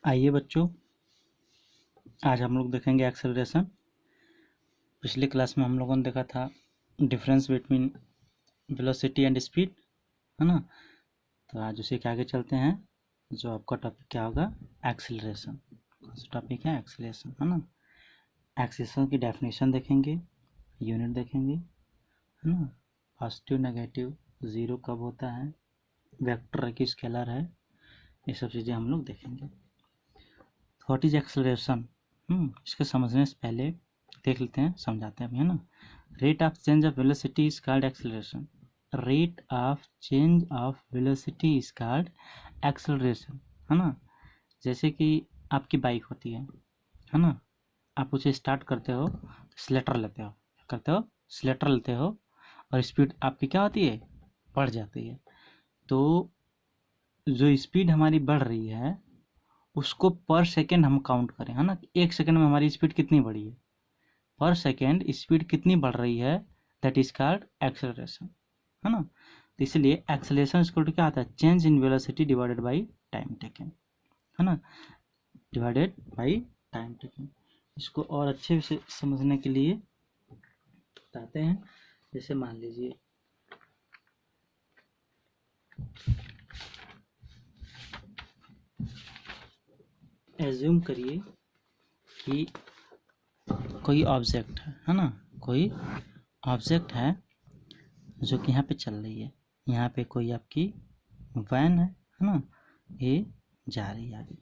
आइए बच्चों, आज हम लोग देखेंगे एक्सेलरेशन। पिछले क्लास में हम लोगों ने देखा था difference between velocity and speed, है ना। तो आज उसी के आगे चलते हैं। जो आपका टॉपिक क्या होगा? एक्सेलरेशन। कौन सा टॉपिक है? एक्सेलरेशन, है ना। एक्सेलरेशन की डेफिनेशन देखेंगे, यूनिट देखेंगे, है ना। पॉजिटिव, नेगेटिव, ज़ीरो कब होता है, वेक्टर है कि स्केलर है, ये सब चीज़ें हम लोग देखेंगे। What is acceleration? इसके समझने से पहले देख लेते हैं, समझाते हैं, है ना। Rate of change of velocity is called acceleration. Rate of change of velocity is called acceleration, है ना। जैसे कि आपकी बाइक होती है ना। आप उसे स्टार्ट करते हो तो स्लेटर लेते हो, क्या करते हो? स्लेटर लेते हो, और स्पीड आपकी क्या होती है? बढ़ जाती है। तो जो स्पीड हमारी बढ़ रही है उसको पर सेकेंड हम काउंट करें, है ना। एक सेकेंड में हमारी स्पीड कितनी बढ़ी है, पर सेकेंड स्पीड कितनी बढ़ रही है, दैट इज कॉल्ड एक्सेलरेशन, है ना। तो इसलिए एक्सेलरेशन इक्वल टू क्या आता है? Change in velocity divided by time taken, है ना, डिवाइडेड बाई टाइम टेकन। इसको और अच्छे से समझने के लिए बताते हैं। जैसे मान लीजिए एज्यूम करिए कि कोई ऑब्जेक्ट है ना, कोई ऑब्जेक्ट है जो कि यहाँ पे चल रही है। यहाँ पे कोई आपकी वैन है ना, ये जा रही है आगे।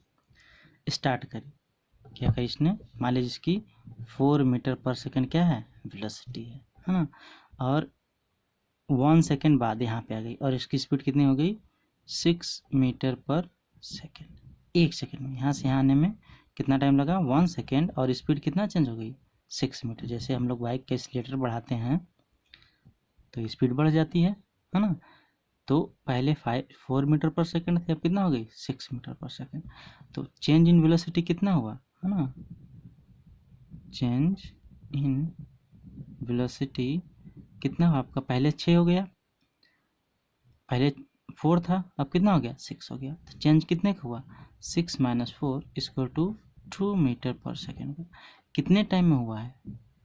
स्टार्ट करी, क्या करी इसने? मान लीजिए इसकी 4 मीटर पर सेकंड क्या है? वेलोसिटी है ना। और 1 सेकंड बाद यहाँ पे आ गई और इसकी स्पीड कितनी हो गई? 6 मीटर पर सेकंड। एक सेकंड में यहाँ से यहाँ आने में कितना टाइम लगा? 1 सेकंड। और स्पीड कितना चेंज हो गई? 6 मीटर। जैसे हम लोग बाइक के एक्सीलरेटर बढ़ाते हैं तो स्पीड बढ़ जाती है ना। तो पहले 4 मीटर पर सेकंड थे, अब कितना हो गई? 6 मीटर पर सेकंड। तो चेंज इन वेलोसिटी कितना हुआ, है ना? चेंज इन वेलोसिटी कितना हुआ आपका? पहले 6 हो गया, पहले 4 था, अब कितना हो गया? 6 हो गया। तो चेंज कितने का हुआ? 6 minus 4 equal to 2 metre per second. कितने टाइम में हुआ है?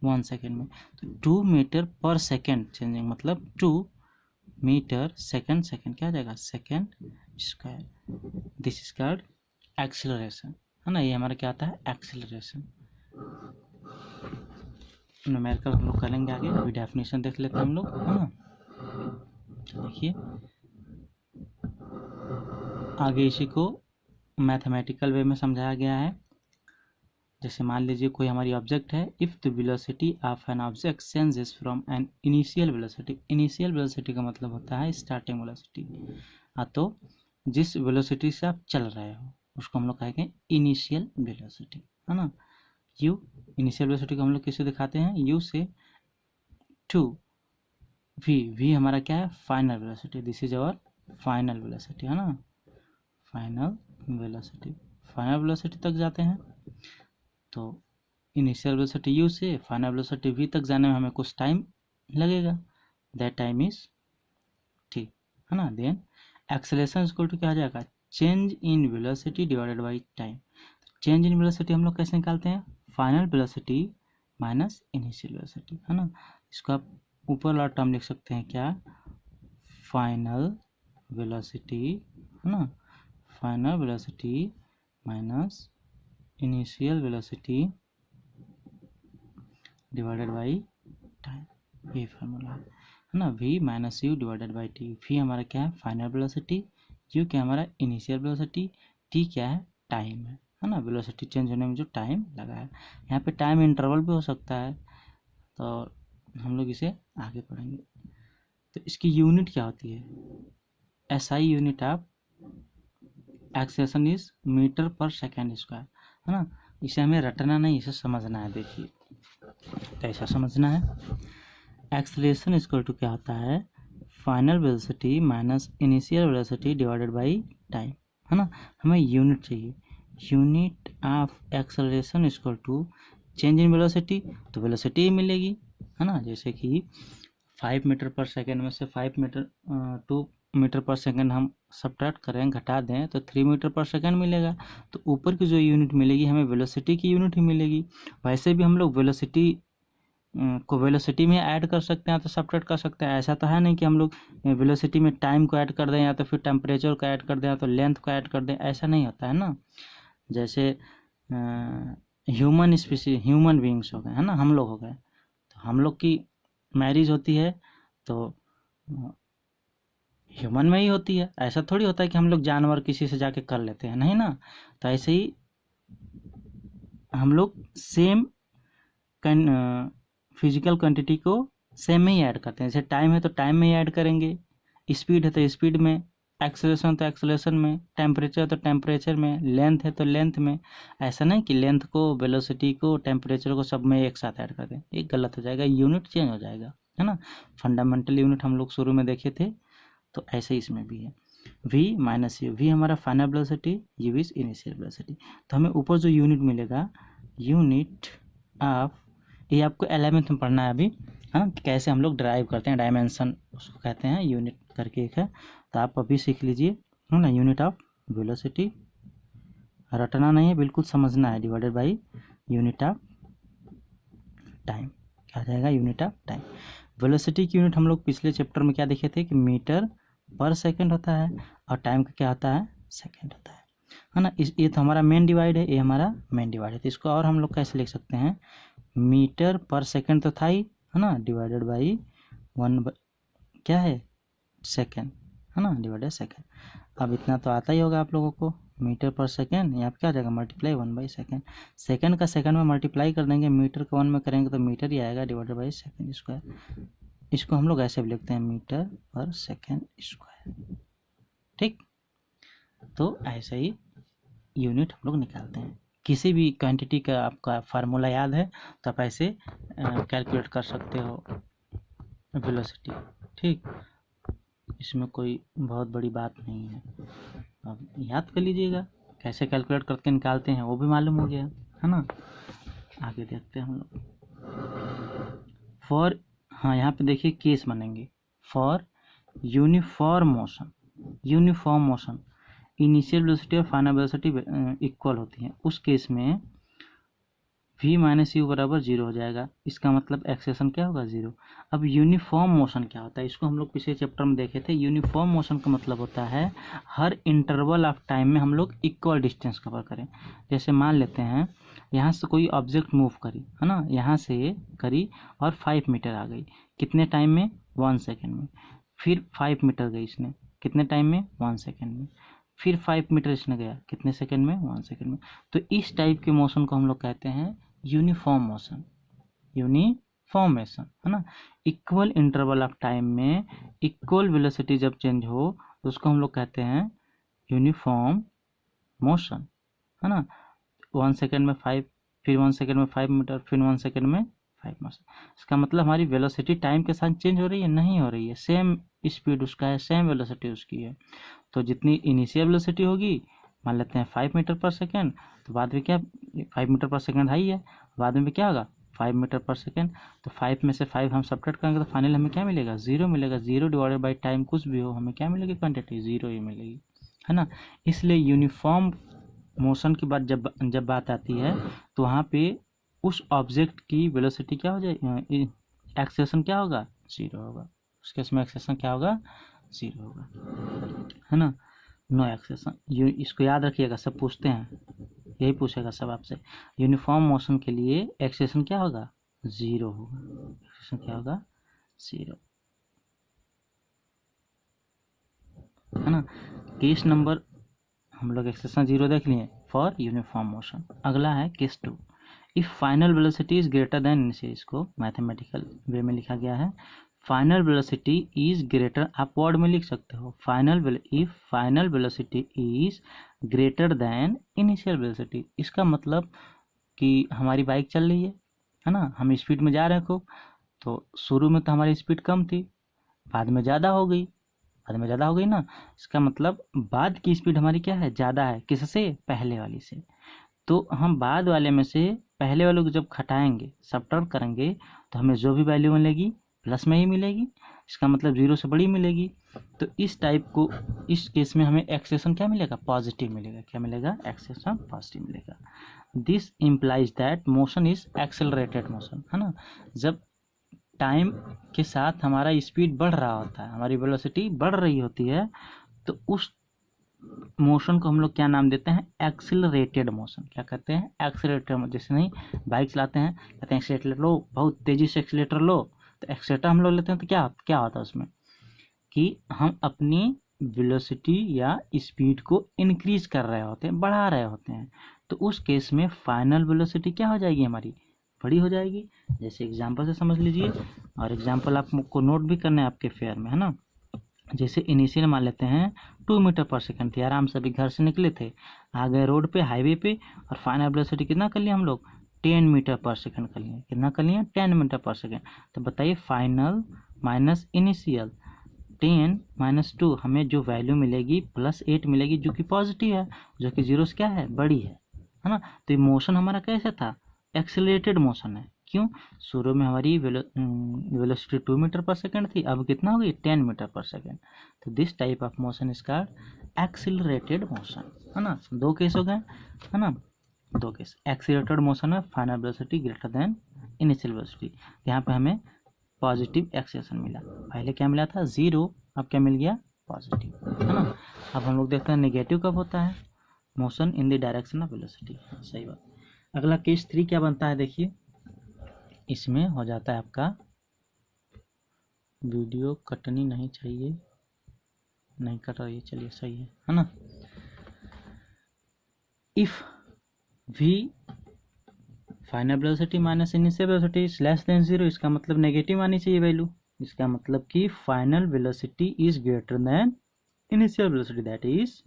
1 सेकेंड में। तो 2 मीटर पर सेकेंड चेंजिंग, मतलब 2 मीटर सेकेंड, सेकेंड क्या आ जाएगा? Second square. This is called acceleration, है ना। ये हमारा क्या आता है? एक्सेलरेशन। न्यूमेरिकल हम लोग करेंगे आगे, अभी डेफिनेशन देख लेते हैं हम लोग, है ना। देखिए आगे इसी को मैथमेटिकल वे में समझाया गया है। जैसे मान लीजिए कोई हमारी ऑब्जेक्ट है। If the velocity of an object changes from an initial velocity. Initial velocity का मतलब होता है स्टार्टिंग वेलोसिटी। तो जिस वेलोसिटी से आप चल रहे हो उसको हम लोग कहेंगे इनिशियल वेलोसिटी, है ना। यू, इनिशियल वेलोसिटी को हम लोग किससे दिखाते हैं? यू से। टू वी, वी हमारा क्या है? Final velocity. This is our final velocity, है ना। फाइनल वेलोसिटी, फाइनल वेलोसिटी तक जाते हैं। तो इनिशियल वेलोसिटी यू से फाइनल वेलोसिटी वी तक जाने में हमें कुछ टाइम लगेगा, दैट टाइम इज टी, है ना। देन एक्सेलरेशन इक्वल टू क्या आ जाएगा? Change in velocity divided by time. Change in velocity हम लोग कैसे निकालते हैं? Final velocity minus initial velocity, है ना। इसको आप ऊपर वाला टर्म लिख सकते हैं क्या? फाइनल वेलोसिटी, है ना। Final velocity minus initial velocity divided by time, ये फार्मूला है ना। v minus you divided by T. v हमारा क्या है? Final velocity. u क्या हमारा? Initial velocity. t क्या है? टाइम है ना। वेलोसिटी चेंज होने में जो टाइम लगा है, यहाँ पे टाइम इंटरवल भी हो सकता है, तो हम लोग इसे आगे पढ़ेंगे। तो इसकी यूनिट क्या होती है? SI unit of acceleration is meter per second square, है ना। इसे हमें रटना नहीं, इसे समझना है। देखिए कैसा समझना है। एक्सेलरेशन इक्वल टू क्या होता है? Final velocity minus initial velocity divided by time, है ना। हमें यूनिट चाहिए। Unit of acceleration equal to change in velocity, तो वेलोसिटी ही मिलेगी, है ना। जैसे कि 5 मीटर पर सेकेंड में से 5 मीटर 2 मीटर पर सेकंड हम सब्ट्रैक्ट करें, घटा दें, तो 3 मीटर पर सेकंड मिलेगा। तो ऊपर की जो यूनिट मिलेगी हमें वेलोसिटी की यूनिट ही मिलेगी। वैसे भी हम लोग वेलोसिटी को वेलोसिटी में ऐड कर सकते हैं तो सब्ट्रैक्ट कर सकते हैं। ऐसा तो है नहीं कि हम लोग वेलोसिटी में टाइम को ऐड कर दें या तो फिर टेम्परेचर को ऐड कर दें या तो लेंथ को ऐड कर दें, ऐसा नहीं होता है ना। जैसे ह्यूमन स्पीसीज, ह्यूमन बींग्स हो गए, है ना, हम लोग हो गए, तो हम लोग की मैरिज होती है तो ह्यूमन में ही होती है। ऐसा थोड़ी होता है कि हम लोग जानवर किसी से जाके कर लेते हैं, नहीं ना। तो ऐसे ही हम लोग सेम फिजिकल क्वांटिटी को सेम में ही ऐड करते हैं। जैसे टाइम है तो टाइम में ही ऐड करेंगे, स्पीड है तो स्पीड में, एक्सेलरेशन तो एक्सेलरेशन में, टेम्परेचर तो टेम्परेचर में, लेंथ है तो लेंथ में। ऐसा नहीं कि लेंथ को, वेलोसिटी को, टेम्परेचर को सब में एक साथ ऐड कर दें, एक गलत हो जाएगा, यूनिट चेंज हो जाएगा, है ना। फंडामेंटल यूनिट हम लोग शुरू में देखे थे, तो ऐसे इसमें भी है। v माइनस यू, वी हमारा final velocity, you is initial velocity. तो हमें ऊपर जो यूनिट मिलेगा, यूनिट ऑफ, ये आपको 11th में पढ़ना है अभी, हाँ, कैसे हम लोग ड्राइव करते हैं, डायमेंशन उसको कहते हैं, यूनिट करके एक है, तो आप अभी सीख लीजिए, है ना। यूनिट ऑफ वेलोसिटी रटना नहीं है, बिल्कुल समझना है, divided by unit of time, क्या जाएगा, यूनिट ऑफ टाइम। वेलोसिटी की यूनिट हम लोग पिछले चैप्टर में क्या देखे थे कि मीटर पर सेकंड होता है, और टाइम का क्या होता है, सेकंड होता है ना। इस ये तो हमारा मेन डिवाइड है, ये हमारा मेन डिवाइड है। तो इसको और हम लोग कैसे लिख सकते हैं, मीटर पर सेकंड तो था ही, है ना, डिवाइडेड बाई 1 क्या है, सेकंड, है ना, डिवाइडेड सेकंड। अब इतना तो आता ही होगा आप लोगों को, मीटर पर सेकंड, यहाँ पे क्या आ जाएगा, मल्टीप्लाई 1/सेकंड। सेकंड का सेकंड में मल्टीप्लाई कर देंगे, मीटर का 1 में करेंगे तो मीटर ही आएगा, डिवाइडेड बाई सेकंड स्क्वायर। इसको हम लोग ऐसे भी लिखते हैं, मीटर पर सेकंड स्क्वायर, ठीक। तो ऐसे ही यूनिट हम लोग निकालते हैं। किसी भी क्वांटिटी का आपका फार्मूला याद है तो आप ऐसे कैलकुलेट कर सकते हो वेलोसिटी, ठीक। इसमें कोई बहुत बड़ी बात नहीं है, अब याद कर लीजिएगा कैसे कैलकुलेट करके निकालते हैं, वो भी मालूम हो गया, है ना। आगे देखते हैं हम लोग। फॉर, हाँ, यहाँ पे देखिए केस बनेंगे, for uniform motion, uniform motion initial velocity और फाइनल वेलोसिटी इक्वल होती हैं, उस केस में v माइनस यू बराबर 0 हो जाएगा। इसका मतलब एक्सेशन क्या होगा, 0। अब यूनिफॉर्म मोशन क्या होता है, इसको हम लोग पिछले चैप्टर में देखे थे। यूनिफॉर्म मोशन का मतलब होता है हर इंटरवल ऑफ टाइम में हम लोग इक्वल डिस्टेंस कवर करें। जैसे मान लेते हैं यहाँ से कोई ऑब्जेक्ट मूव करी, है ना, यहाँ से करी और 5 मीटर आ गई, कितने टाइम में, 1 सेकेंड में। फिर 5 मीटर गई इसने, कितने टाइम में, 1 सेकेंड में। फिर 5 मीटर इसने गया, कितने सेकेंड में, 1 सेकेंड में। तो इस टाइप के मोशन को हम लोग कहते हैं यूनिफॉर्म मोशन, यूनिफॉर्मेशन, है ना। इक्वल इंटरवल ऑफ टाइम में इक्वल वेलोसिटी जब चेंज हो तो उसको हम लोग कहते हैं यूनिफॉर्म मोशन, है ना। 1 सेकेंड में 5, फिर 1 सेकेंड में 5 मीटर, फिर 1 सेकेंड में 5 मोशन। इसका मतलब हमारी वेलोसिटी टाइम के साथ चेंज हो रही है, नहीं हो रही है, सेम स्पीड उसका है, सेम वेलोसिटी उसकी है। तो जितनी इनिशियल वेलोसिटी होगी, मान लेते हैं 5 मीटर पर सेकेंड, तो बाद में क्या, 5 मीटर पर सेकेंड हाई है, बाद में क्या होगा, 5 मीटर पर सेकेंड। तो 5 में से 5 हम सब्ट्रैक्ट करेंगे तो फाइनल हमें क्या मिलेगा, 0 मिलेगा। 0 डिवाइडेड बाई टाइम कुछ भी हो, हमें क्या मिलेगी, क्वांटिटी 0 ही मिलेगी, है ना। इसलिए यूनिफॉर्म मोशन की बात जब बात आती है तो वहाँ पे उस ऑब्जेक्ट की वेलोसिटी क्या हो जाए, एक्सेलेरेशन क्या होगा, 0 होगा। उस केस में एक्सेलेरेशन क्या होगा, 0 होगा, है ना, नो एक्सेलेरेशन। इसको याद रखिएगा, सब पूछते हैं, यही पूछेगा सब आपसे। यूनिफॉर्म मोशन के लिए एक्सेलेरेशन क्या होगा, 0 होगा, एक्सेलेरेशन क्या होगा, 0, है ना। केस नंबर हम लोग एक्सेलेरेशन 0 देख लिए फॉर यूनिफॉर्म मोशन। अगला है case 2, if final velocity is greater than initial. इसको मैथमेटिकल वे में लिखा गया है, फाइनल वेलोसिटी इज ग्रेटर, आप वर्ड में लिख सकते हो, if final velocity is greater than initial velocity. इसका मतलब कि हमारी बाइक चल रही है ना, हम स्पीड में जा रहे हैं खूब, तो शुरू में तो हमारी स्पीड कम थी, बाद में ज़्यादा हो गई, ना। इसका मतलब बाद की स्पीड हमारी क्या है, ज़्यादा है, किससे, पहले वाली से। तो हम बाद वाले में से पहले वाले को जब घटाएंगे, सब्ट्रैक्ट करेंगे, तो हमें जो भी वैल्यू मिलेगी प्लस में ही मिलेगी। इसका मतलब 0 से बड़ी मिलेगी। तो इस टाइप को, इस केस में हमें एक्सेलेरेशन क्या मिलेगा, पॉजिटिव मिलेगा। क्या मिलेगा, एक्सेलेरेशन पॉजिटिव मिलेगा। This implies that motion is accelerated motion, है ना। जब टाइम के साथ हमारा स्पीड बढ़ रहा होता है, हमारी वेलोसिटी बढ़ रही होती है, तो उस मोशन को हम लोग क्या नाम देते हैं, एक्सिलरेटेड मोशन। क्या कहते हैं, एक्सिलरेटेड मोशन। जैसे नहीं बाइक चलाते हैं, कहते हैं एक्सीलेटर लो, बहुत तेजी से एक्सीलेटर लो, तो एक्सीलेटर हम लोग लेते हैं तो क्या क्या होता है उसमें कि हम अपनी वेलोसिटी या स्पीड को इंक्रीज कर रहे होते हैं, बढ़ा रहे होते हैं। तो उस केस में फाइनल वेलोसिटी क्या हो जाएगी, हमारी बड़ी हो जाएगी। जैसे एग्जांपल से समझ लीजिए, और एग्जांपल आपको नोट भी करना है आपके फेयर में, है ना। जैसे इनिशियल मान लेते हैं 2 मीटर पर सेकंड थी, आराम से अभी घर से निकले थे, आ गए रोड पे, हाईवे पे, और फाइनल वेलोसिटी कितना कर लिया हम लोग, 10 मीटर पर सेकंड कर लिए। कितना कर लिए, 10 मीटर पर सेकंड। तो बताइए फाइनल माइनस इनिशियल, 10 माइनस 2, हमें जो वैल्यू मिलेगी +8 मिलेगी, जो कि पॉजिटिव है, जो कि 0 से क्या है, बड़ी है ना। तो ये मोशन हमारा कैसा था, एक्सेलरेटेड मोशन है। क्यों, शुरू में हमारी वेलोसिटी 2 मीटर पर सेकंड थी, अब कितना हो गई, 10 मीटर पर सेकंड। तो this type of motion is called accelerated motion, है ना। दो केस हो गए, है ना, दो केस। एक्सेलरेटेड मोशन में final velocity greater than initial velocity, यहाँ पे हमें पॉजिटिव एक्सेलेरेशन मिला। पहले क्या मिला था, 0, अब क्या मिल गया, पॉजिटिव, है ना। अब हम लोग देखते हैं नेगेटिव कब होता है, motion in the direction of velocity. सही बात। अगला केस 3 क्या बनता है, देखिए इसमें हो जाता है आपका, वीडियो कटनी नहीं चाहिए, नहीं कट रही है, चलिए सही है ना। If we final velocity minus initial velocity is less than 0, इसका मतलब नेगेटिव आनी चाहिए वैल्यू। इसका मतलब कि final velocity is greater than initial velocity, that is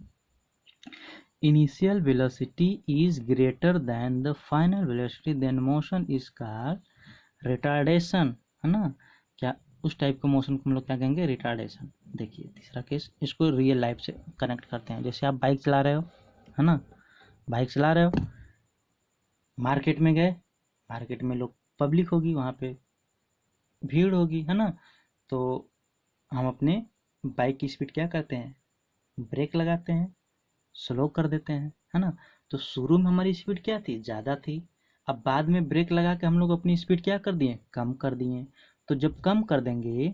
initial velocity is greater than the final velocity, then motion is called retardation, है ना। क्या उस टाइप का मोशन को हम लोग क्या कहेंगे, रिटार्डेशन। देखिए तीसरा केस, इसको रियल लाइफ से कनेक्ट करते हैं। जैसे आप बाइक चला रहे हो, है ना, बाइक चला रहे हो, मार्केट में गए, मार्केट में लोग, पब्लिक होगी, वहाँ पे भीड़ होगी, है ना। तो हम अपने बाइक की स्पीड क्या करते हैं, ब्रेक लगाते हैं, स्लो कर देते हैं, है ना। तो शुरू में हमारी स्पीड क्या थी, ज़्यादा थी, अब बाद में ब्रेक लगा के हम लोग अपनी स्पीड क्या कर दिए, कम कर दिए। तो जब कम कर देंगे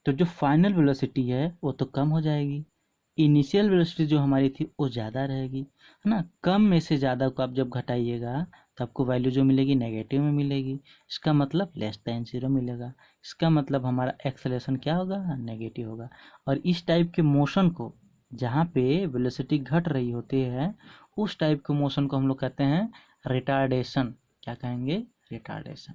तो जो फाइनल वेलोसिटी है वो तो कम हो जाएगी, इनिशियल वेलोसिटी जो हमारी थी वो ज़्यादा रहेगी, है ना। कम में से ज़्यादा को आप जब घटाइएगा तो आपको वैल्यू जो मिलेगी नेगेटिव में मिलेगी। इसका मतलब लेस देन 0 मिलेगा। इसका मतलब हमारा एक्सेलेरेशन क्या होगा, नेगेटिव होगा। और इस टाइप के मोशन को, जहाँ पे वेलोसिटी घट रही होती है, उस टाइप के मोशन को हम लोग कहते हैं रिटार्डेशन। क्या कहेंगे, रिटार्डेशन,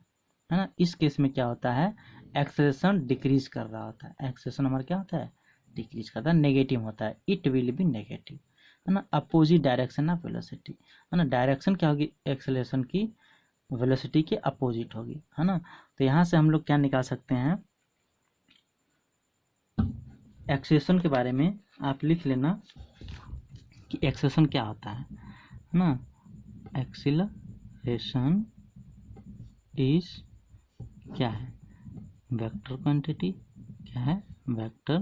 है ना। इस केस में क्या होता है, एक्सेलेरेशन डिक्रीज कर रहा होता है, एक्सेलेरेशन हमारा क्या होता है, डिक्रीज करता है, नेगेटिव होता है, इट विल बी नेगेटिव, है ना। अपोजिट डायरेक्शन ऑफ वेलोसिटी, है ना। डायरेक्शन क्या होगी, एक्सेलेरेशन की वेलोसिटी के अपोजिट होगी, है ना। तो यहाँ से हम लोग क्या निकाल सकते हैं, एक्सेलेरेशन के बारे में आप लिख लेना कि एक्सेलेरेशन क्या होता है ना। एक्सेलरेशन इज क्या है, वेक्टर क्वांटिटी, क्या है, वेक्टर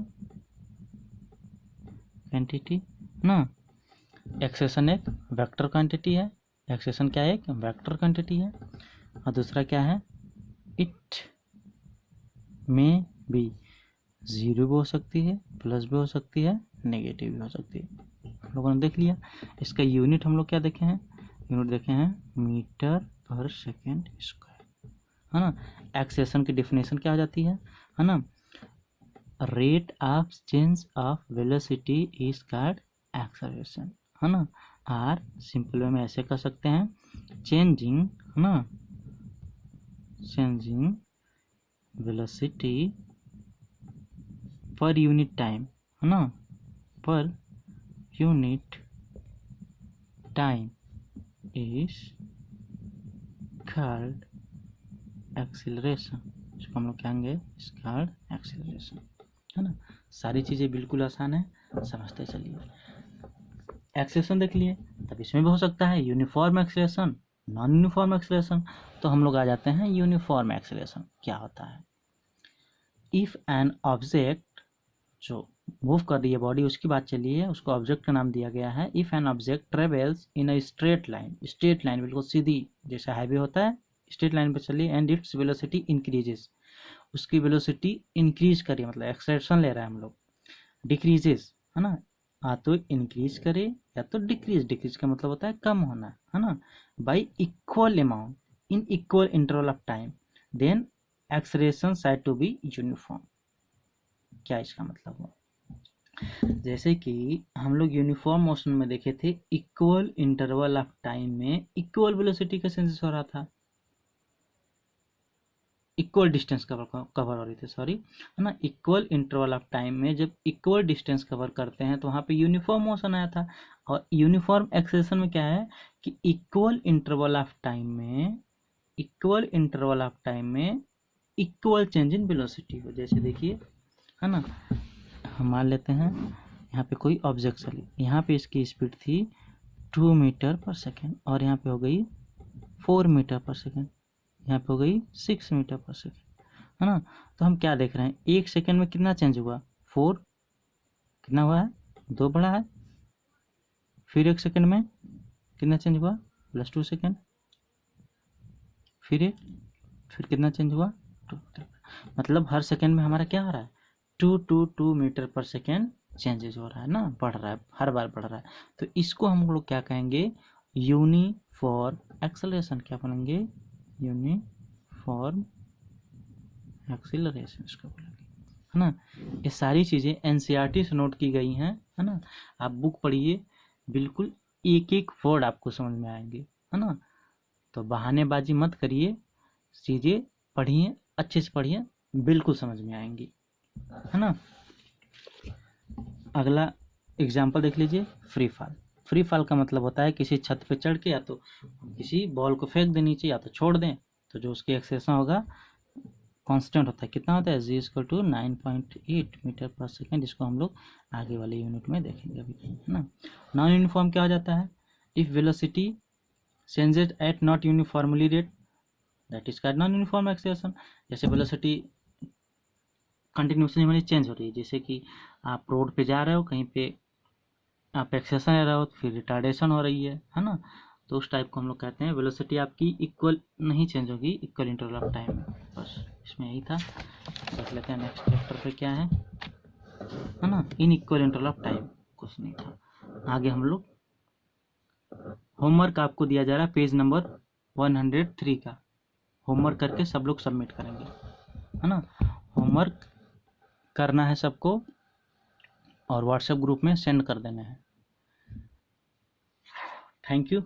क्वांटिटी ना। एक्सेलेरेशन एक वेक्टर क्वांटिटी है, एक्सेलेरेशन क्या है, एक वेक्टर क्वांटिटी है। और दूसरा क्या है, इट में बी, 0 भी हो सकती है, प्लस भी हो सकती है, नेगेटिव भी हो सकती है। हम लोगों ने देख लिया। इसका यूनिट हम लोग क्या देखे हैं, यूनिट देखे हैं मीटर पर सेकेंड स्क्वायर, है ना। एक्सेलेरेशन की डेफिनेशन क्या हो जाती है ना, rate of change of velocity is called acceleration, है ना। आर सिंपल वे में ऐसे कर सकते हैं, चेंजिंग, है ना, changing velocity per unit time, है ना, per unit time is called acceleration. इसको हम लोग कहेंगे इज कॉल्ड एक्सेलरेशन, है ना। सारी चीज़ें बिल्कुल आसान है, समझते चलिए। एक्सेलरेशन देख लिए, तब इसमें भी हो सकता है uniform acceleration, non uniform acceleration. तो हम लोग आ जाते हैं यूनिफॉर्म एक्सेलरेशन क्या होता है। इफ एन ऑब्जेक्ट, जो मूव कर रही है बॉडी उसकी बात चली है, उसको ऑब्जेक्ट का नाम दिया गया है। If an object travels in a straight line, straight line बिल्कुल सीधी जैसा हाईवे होता है, स्ट्रेट लाइन पे चली, एंड इट्स वेलोसिटी इंक्रीजेस, उसकी वेलोसिटी इंक्रीज करिए, मतलब एक्सेलरेशन ले रहा है हम लोग, डिक्रीजेस है ना, तो इंक्रीज करे या तो डिक्रीज, डिक्रीज का मतलब होता है कम होना, है ना, by equal amount in equal interval of time, then acceleration said to be uniform. क्या इसका मतलब हुआ? जैसे कि हम लोग यूनिफॉर्म मोशन में देखे थे, इक्वल इंटरवल ऑफ टाइम में इक्वल वेलोसिटी का चेंजेस हो रहा था, इक्वल डिस्टेंस कवर हो रही थी, सॉरी, है ना। इक्वल इंटरवल ऑफ टाइम में जब इक्वल डिस्टेंस कवर करते हैं तो वहाँ पे यूनिफॉर्म मोशन आया था। और यूनिफॉर्म एक्सेलेरेशन में क्या है कि इक्वल इंटरवल ऑफ टाइम में, इक्वल इंटरवल ऑफ टाइम में इक्वल चेंज इन वेलोसिटी हो। जैसे देखिए, है ना, हम मान लेते हैं यहाँ पे कोई ऑब्जेक्ट चली, यहाँ पे इसकी स्पीड थी 2 मीटर पर सेकेंड और यहाँ पे हो गई 4 मीटर पर सेकेंड, यहाँ पे हो गई 6 मीटर पर सेकेंड, है ना। तो हम क्या देख रहे हैं, एक सेकेंड में कितना चेंज हुआ, 4 कितना हुआ है, 2 बढ़ा है, फिर एक सेकेंड में कितना चेंज हुआ, +2 सेकेंड, फिर कितना चेंज हुआ, 2, मतलब हर सेकेंड में हमारा क्या हो रहा है, 2 मीटर पर सेकेंड चेंजेस हो रहा है ना, बढ़ रहा है, हर बार बढ़ रहा है। तो इसको हम लोग क्या कहेंगे, यूनिफॉर्म एक्सेलरेशन। क्या बोलेंगे, यूनिफॉर्म एक्सेलरेशन इसको बोलेंगे, है ना। ये सारी चीज़ें एनसीईआरटी से नोट की गई हैं, है ना। आप बुक पढ़िए, बिल्कुल एक एक वर्ड आपको समझ में आएंगे, है ना। तो बहानेबाजी मत करिए, चीज़ें पढ़िए, अच्छे से पढ़िए, बिल्कुल समझ में आएंगी, है ना। अगला एग्जाम्पल देख लीजिए, फ्री फॉल। फ्री फॉल का मतलब होता है किसी छत पे चढ़ के या तो किसी बॉल को फेंक दें नीचे या तो छोड़ दें, तो जो उसकी एक्सेलेरेशन होगा कांस्टेंट होता है, कितना होता है, g = 9.8 मीटर पर सेकेंड। इसको हम लोग आगे वाले यूनिट में देखेंगे अभी, है ना। नॉन यूनिफॉर्म क्या हो जाता है, if velocity changes at not uniformly rate, that is called non uniform acceleration. जैसे वेलोसिटी कंटिन्यूसली हमारी चेंज हो रही है, जैसे कि आप रोड पे जा रहे हो, कहीं पे आप एक्सेलरेशन ले रहे हो, फिर रिटार्डेशन हो रही है ना। तो उस टाइप को हम लोग कहते हैं वेलोसिटी आपकी इक्वल नहीं चेंज होगी इक्वल इंटरवल ऑफ टाइम में। बस इसमें यही था, देख लेते हैं नेक्स्ट चैप्टर पे क्या है ना। इन इक्वल इंटरवल ऑफ टाइम कुछ नहीं था। आगे हम लोग होमवर्क आपको दिया जा रहा है, पेज नंबर 103 का होमवर्क करके सब लोग सबमिट करेंगे, है ना। होमवर्क करना है सबको और व्हाट्सएप ग्रुप में सेंड कर देना है। Thank you.